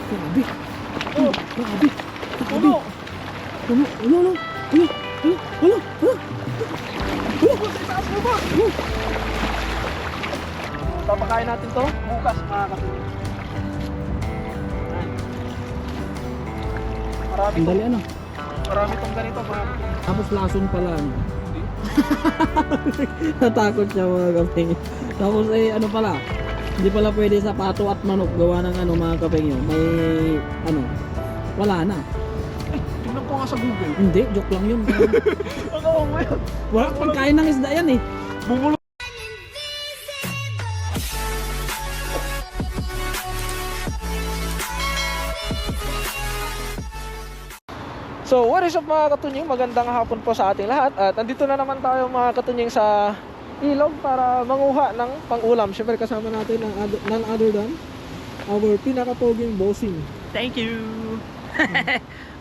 Grabe. Oh, grabe. Grabe. Ano? Papakain natin to bukas mga katuloy. Marami Ang dali tong, ano. marami tong ganito mga katuloy. Tapos lason pala. Ano. Natakot siya mga kapeng. Tapos ano pala. Hindi pala pwede sa pato at manok gawa ng ano mga kapeng yun. May ano. Wala na. Tingnan ko nga sa Google. Hindi, joke lang yun. Ang awang mo yun. Wala pagkain ng isda yan eh. Bumulong. So what is up mga katunying, magandang hapon po sa ating lahat. At nandito na naman tayo mga katunying sa ilog para manguha ng pang-ulam. Siyempre kasama natin none other than our pinakapoging bossing. Thank you.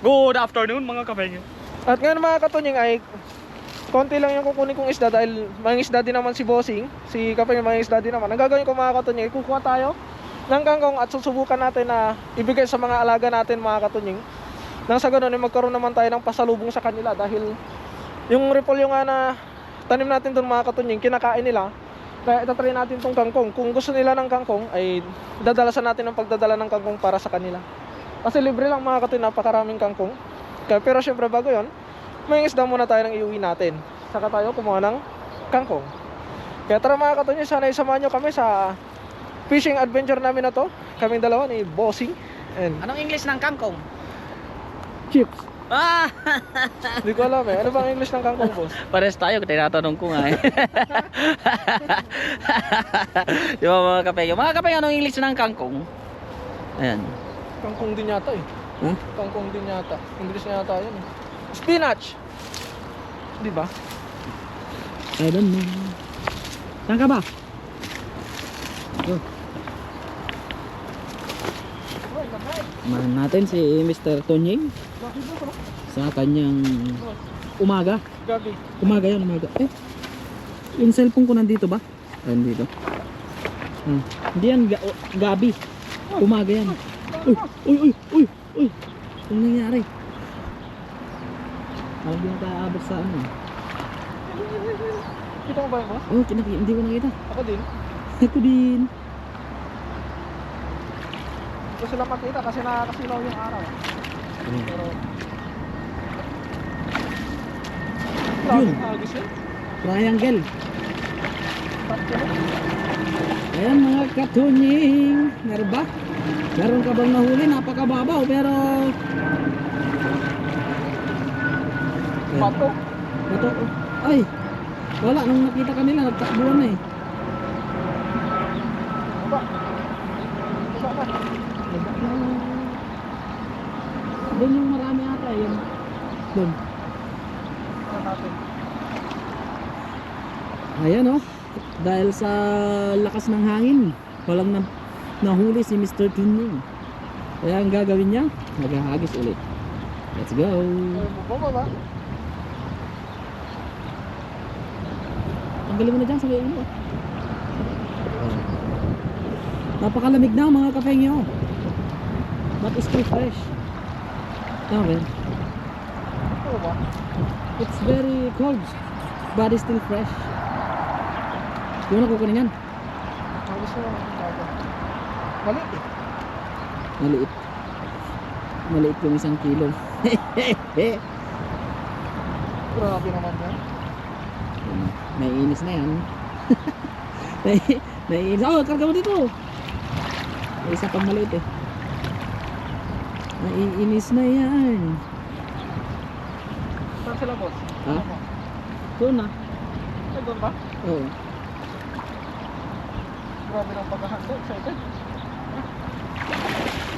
Good afternoon mga kapeng. At ngayon mga katunying ay konti lang yung kukunin kong isda dahil may isda din naman si bossing. Si kapeng may isda din naman. Ang gagawin ko mga katunying, kukuha tayo ng kangkong at susubukan natin na ibigay sa mga alaga natin mga katunying. Nang sa ganun ay magkaroon naman tayo ng pasalubong sa kanila dahil yung repolyo nga na tanim natin doon mga katunying, kinakain nila. Kaya itatry natin tong kangkong. Kung gusto nila ng kangkong ay dadalasan natin ang pagdadala ng kangkong para sa kanila. Kasi libre lang mga katunying, napakaraming kangkong. Kaya, pero syempre bago yon, may isda muna tayo ng iuwi natin. Saka tayo kumuha ng kangkong. Kaya tara mga katunying, sana isamahan nyo kami sa fishing adventure namin na to. Kaming dalawa ni Bossing and Anong English ng kangkong? Chips. Ah! hindi ko alam eh. Ano bang English ng kangkong, boss? Pares tayo, tinatanong ko nga eh. Di ba mga kapeng? Mga kapeng, anong English ng kangkong? Ayan. Kangkong din yata eh. Ha? Kangkong din yata. English na yata yun eh. Spinach! Di ba? I don't know. Saan ka ba? Oh. Samahan natin si Mr. Tonying sa kanyang umaga. Gabi. Umaga yan, umaga. Eh, yung cellphone ko nandito ba? Ayun dito. Hindi yan, gabi. Umaga yan. Uy. Ano nangyari? Parang di nakaabot sa ano. Kita mo ba yun, boss? Oh, hindi ko nakita. Ako din. Ako din. Gusto lang makita kasi nakakasilaw yung araw. Pero Yun. Agis yun. Triangle. Tatlo. Ayan mga katunying. Meron ba? Meron ka bang nahuli? Napakababaw pero Bato. ito, ay, wala, nung nakita kanila, nagtakbuhan na eh. Baba. Baba na. Doon yung marami ata eh, yung doon. Ito natin. Ayan oh, dahil sa lakas ng hangin, walang nahuli si Mr. Tuning. Kaya ang gagawin niya, maghahagis ulit. Let's go. Baba. Tanggalin mo na dyan sa may ilo. Napakalamig na mga kapengyo. But it's still fresh. Tama. Baba. It's very cold, but it's still fresh. Yung na kukunin yan? Agis mo naman yung bago. Maliit eh. Maliit. Maliit yung 1 kilo. Grabe naman yan. Naiinis na yan. Naiinis. Oh, karga mo dito. May isa pang maliit eh. Naiinis na yan. Saan sila, boss? Ha? Ano mo? Doon na. Ay, doon ba? Oo. Grabe ng paghahanda. Excited.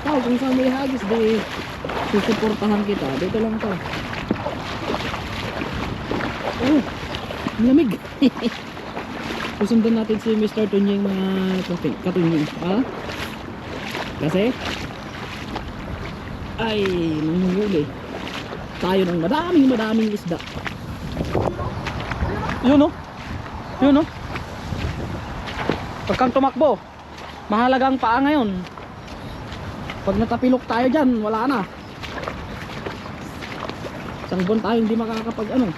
Tao, kung saan may hagis, di susuportahan kita. Dito lang to. Oh, ang lamig. Susundan natin si Mr. Tunying mga katunying. Ha? Kasi ay nanguhuli tayo ng madaming isda. Yun oh. Yun oh. Huwag kang tumakbo. Mahalagang paa ngayon. Pag natapilok tayo dyan, wala na. Isang buwan tayo hindi makakapag ano.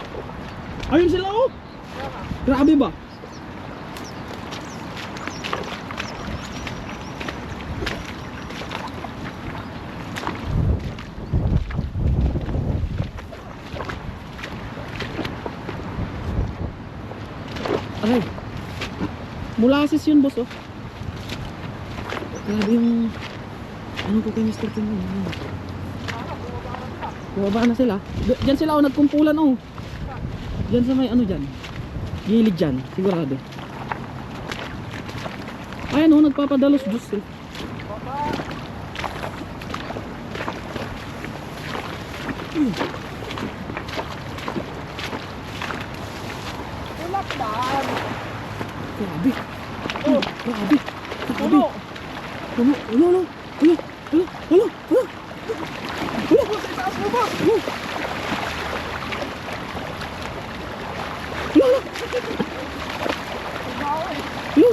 Ayun sila oh. Grabe ba? Ay, molasses yun boss oh. Grabe yung ano ko kay Mr. Ting yun. Bumaba na sila. Diyan sila oh, nagkumpulan oh. Diyan sa may ano dyan. Gilid dyan, sigurado. Ayan oh, nagpapadalos juice eh. Ulakdan. Grabe. Oh, Grabe. puno. Puno. Ulo, ulo. Ulo. Ulo. Ulo. Ulo. Ulo, sa itaas mo ba? Ulo. Ulo. Ulo.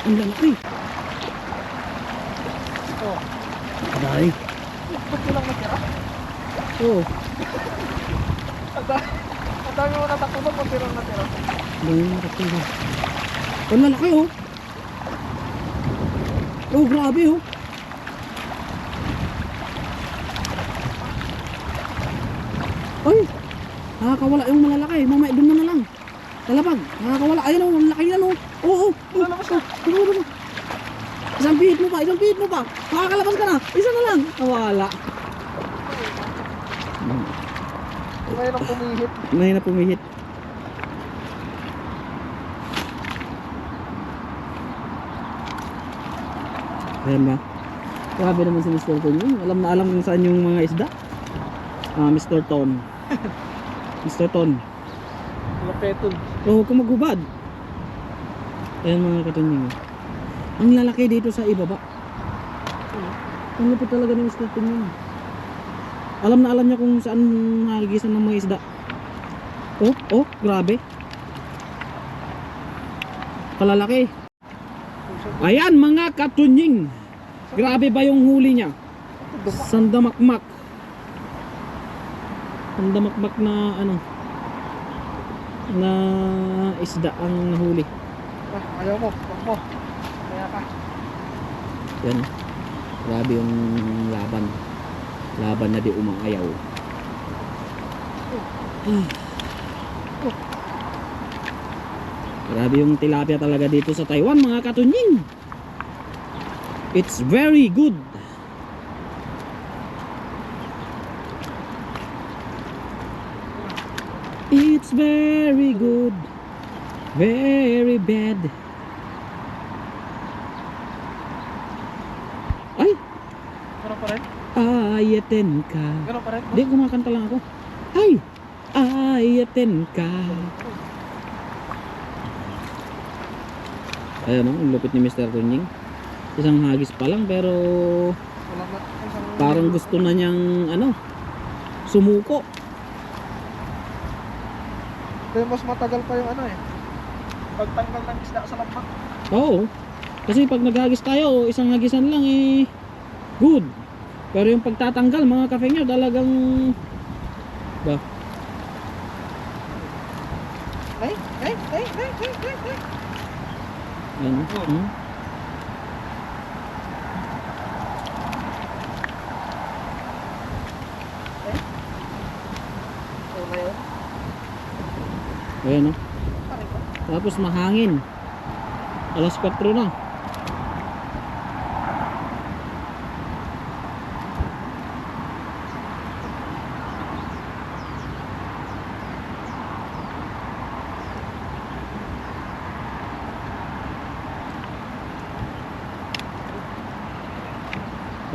Ang lalaki. Oh, Kadali. ba't ko lang natira? Oo. Ang dami mo natakbo ba kung tirang natira? Ang lalaki. Ang lalaki oh. Oh, grabe oh. Ay, nakakawala yung malalaki. Mamaya doon mo na lang. Talapag, nakakawala. Ayun oh, ang laki yan oh. Oo, oo. Lalabas na. Oo. Isang pihit mo pa, isang pihit mo pa. Makakalabas ka na. Isa na lang. Nawala. Ngayon ang pumihit. May na pumihit. Ayan ba? Grabe naman si Mr. Ton yun. Alam na alam kung saan yung mga isda. Mr. Ton. Mr. Ton. Lapetol. Oh, huwag kang maghubad. Ayan mga katunying. Ang lalaki dito sa ibaba. Ang lupit talaga ni Mr. Ton yun. Alam na alam niya kung saan hagisan ng mga isda. Oh, oh, grabe. Kalalaki. Ayan mga katunying. Grabe ba yung huli niya? Sandamakmak. Sandamakmak na ano, na isda ang nahuli. Ah, ayaw mo. Wag mo. Kaya ka. Yan. Grabe yung laban. Laban na di umaayaw. Grabe yung tilapia talaga dito sa Taiwan mga katunying. It's very good. It's very good. Very bad. Ay! Gano'n pa rin? Ayaten ka. Gano'n pa rin? Hindi, kumakanta lang ako. Ay! Ayaten ka. Ayan o, ang lupit ni Mr. Tunying. Isang hagis pa lang pero Wala na. Isang- parang gusto na niyang ano, sumuko. Kaya mas matagal pa yung ano eh. Pagtanggal ng isda sa lampak. Oo. Kasi pag naghagis tayo, isang hagisan lang eh good. Pero yung pagtatanggal mga kafenyo talagang ba? Ay! Ay! Ay! Ay! Ay! Ay! Ay! Ano? So na yun. Ayan o. Pare ko. Tapos mahangin. Alas 4 na.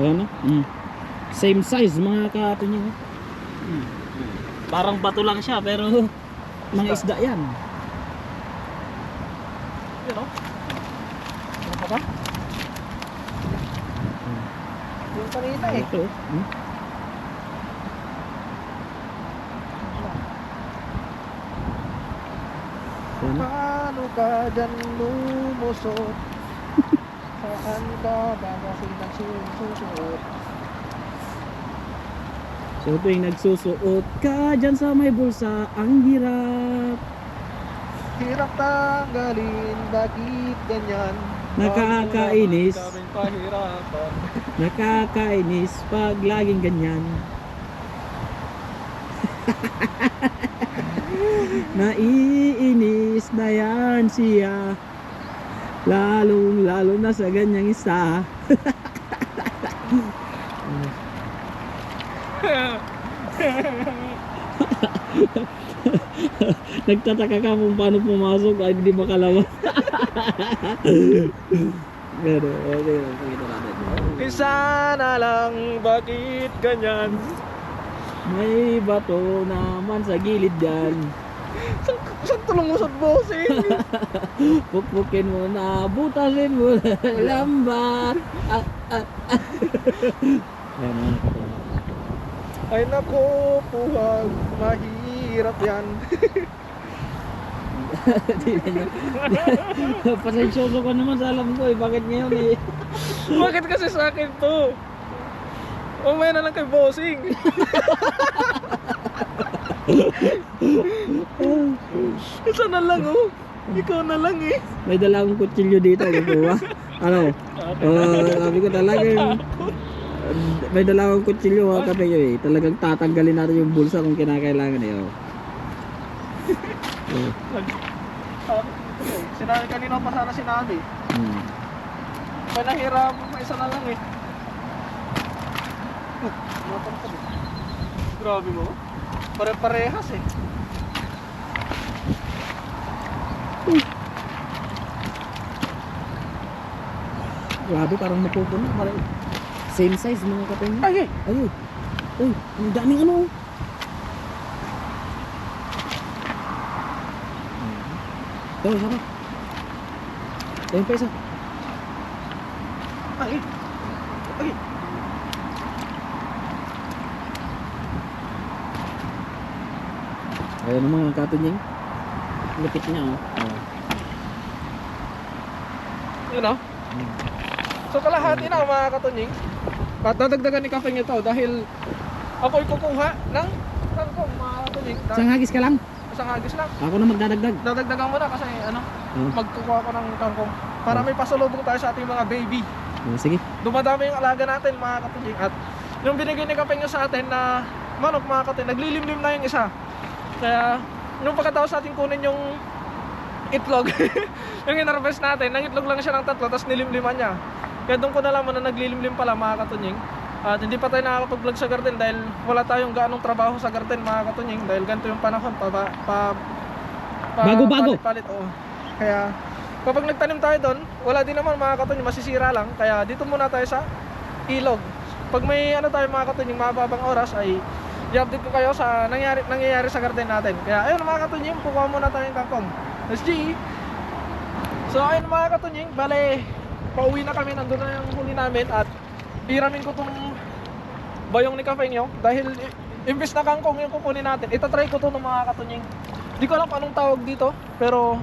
Ayan o. Same size mga kato niya. Parang bato lang siya pero mga isda yan. Yun o. Ano pa ba? Yung kanina eh. Ito. Ayan o. Paano ka dyan lumusot? Saan ka ba kasi nagsusuot? So tuwing nagsusuot ka dyan sa may bulsa, ang hirap. Hirap tanggalin, bakit ganyan? Nakakainis. Daming pahirapan. Nakakainis pag laging ganyan. Naiinis na yan siya, lalong lalo na sa ganyang isa. Nagtataka ka kung paano pumasok ay hindi makalawa. Pero okay lang, pakita natin. Isa na lang, bakit ganyan? May bato naman sa gilid yan. Saan tulungusan bossing? Pukpukin mo na, butasin mo na lambat. Ayan, mga kapatid. Ay nako, puhag, mahirap yan. Pasensyoso ka naman sa alam ko eh. Bakit ngayon eh? Bakit kasi sa akin to? Umaya na lang kay bossing. Isa na lang oh. Ikaw na lang eh. May dala akong kutsilyo dito. Kukuha. Ano? Sabi ko talagang may dala akong kutsilyo mga kapatid eh. Talagang tatanggalin natin yung bulsa kung kinakailangan eh. Sinabi kanina pa sana sinabi. May nahirap, may isa na lang eh. Grabe mo. Pare-parehas eh. Grabe, parang napupuno. Parang same size mga kapatid. Ay eh. Ayun. Uy, ang daming ano. Ayun, sama. Ayun pa isa. Ay eh. Ay eh. Ayun ang mga katunying. Lupit niya oh. Yun oh. So kalahati na mga katunying. At dadagdagan ni Kapeng ito dahil ako'y kukuha ng kangkong mga katunying. Isang hagis ka lang. Isang hagis lang. Ako na magdadagdag. Dadagdagan mo na kasi ano, magkukuha ko ng kangkong para may pasalubong tayo sa ating mga baby. Sige. Dumadami yung alaga natin mga katunying. At yung binigay ni Kapeng sa atin na manok mga katunying, naglilimlim na yung isa. Kaya nung pagkatapos natin kunin yung itlog, yung in-harvest natin, nang itlog lang siya ng 3 tapos nilimliman niya. Kaya doon ko nalaman na naglilimlim pala mga katunying. At hindi pa tayo nakakapag-vlog sa garden dahil wala tayong gaanong trabaho sa garden mga katunying. Dahil ganito yung panahon, Bago-bago. palit-palit, oo. Kaya kapag nagtanim tayo doon, wala din naman mga katunying, masisira lang. Kaya dito muna tayo sa ilog. Pag may ano tayo mga katunying, mababang oras ay i-update ko kayo sa nangyayari sa garden natin. Kaya ayun mga katunying, kukuha muna tayo ng kangkong. Let's G! So ayun mga katunying, bale pauwi na kami, nandun na yung huli namin. At hiramin ko tong bayong ni Kapeng nyo. Dahil imbis na kangkong yung kukunin natin, itatry ko to ng mga katunying. Di ko alam anong tawag dito, pero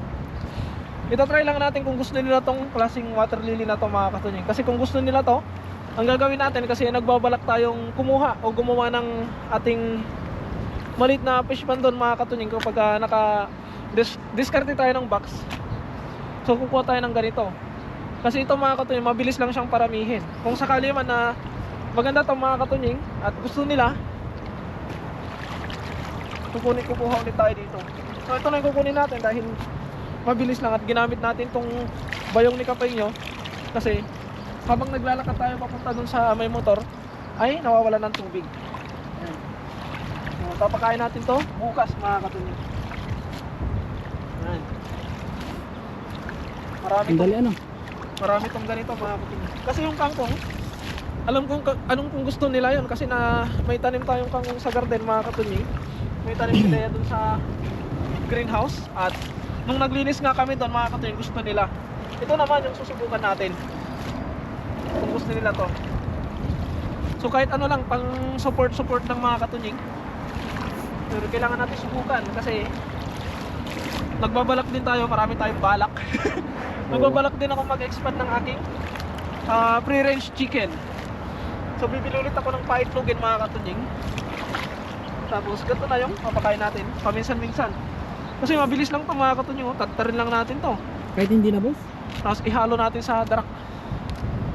itatry lang natin kung gusto nila tong klaseng water lily na to mga katunying. Kasi kung gusto nila to, ang gagawin natin kasi nagbabalak tayong kumuha o gumawa ng ating maliit na fish pan doon mga katunying kapag diskarte tayo ng box. So kukuha tayo ng ganito. Kasi ito mga katunying, mabilis lang siyang paramihin. Kung sakali man na maganda itong mga katunying at gusto nila, kukuha ulit tayo dito. So ito na yung kukunin natin dahil mabilis lang at ginamit natin itong bayong ni Kapeng nyo. Kasi habang naglalakad tayo papunta dun sa may motor ay nawawala ng tubig. Ayan. So, papakain natin to bukas mga katunying. Ayan. Marami tong ganito mga katunying. Kasi yung kangkong, alam kong kung gusto nila yon kasi na may tanim tayong kangkong sa garden mga katunying. May tanim sila dun sa greenhouse at nung naglinis nga kami doon mga katunying, gusto nila. Ito naman yung susubukan natin. Kung gusto nila to. So kahit ano lang pang support ng mga katunying. Pero kailangan natin subukan kasi nagbabalak din tayo, marami tayong balak. Nagbabalak din ako mag-expand ng aking free range chicken. So bibili ulit ako ng paitlogin mga katunying. Tapos ganito na yung papakain natin paminsan-minsan. Kasi mabilis lang to mga katunying, tatarin lang natin to. Kahit hindi na boss? Tapos ihalo natin sa darak.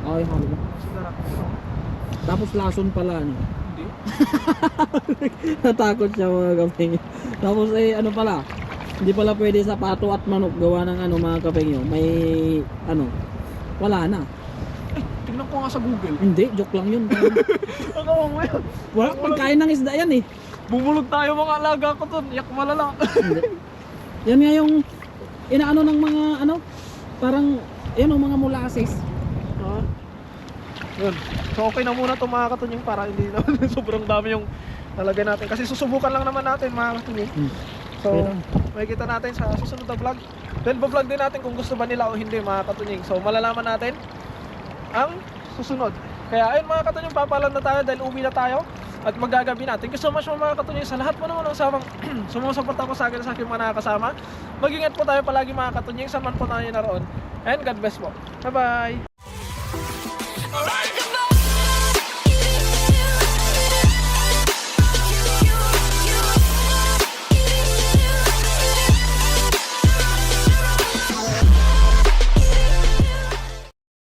Okay, halo ba? Sa darak. Tapos lason pala, ano? Hindi. Natakot siya mga kapeng. Tapos ano pala, hindi pala pwede sa pato at manok gawa ng mga kapeng. May wala na. Tingnan ko nga sa Google. Hindi, joke lang yun. Ang awang mo yun. Wala, pagkain ng isda yan eh. Bumulog tayo mga alaga ko to. Yak malala. Hindi. Yan nga yung inaano ng mga parang yan o mga molasses. Yun. So okay na muna to mga katunying para hindi naman sobrang dami yung nalagay natin. Kasi susubukan lang naman natin mga katunying. So makikita natin sa susunod na vlog. Then vlog din natin kung gusto ba nila o hindi mga katunying. So malalaman natin ang susunod. Kaya ayun mga katunying, papalan na tayo dahil uwi na tayo at magagabi na. Thank you so much mga katunying sa lahat po naman ng samang sumusuporta ko sa akin sa aking mga nakakasama. Mag-ingat po tayo palagi mga katunying, saan man po tayo naroon. And God bless po. Bye bye.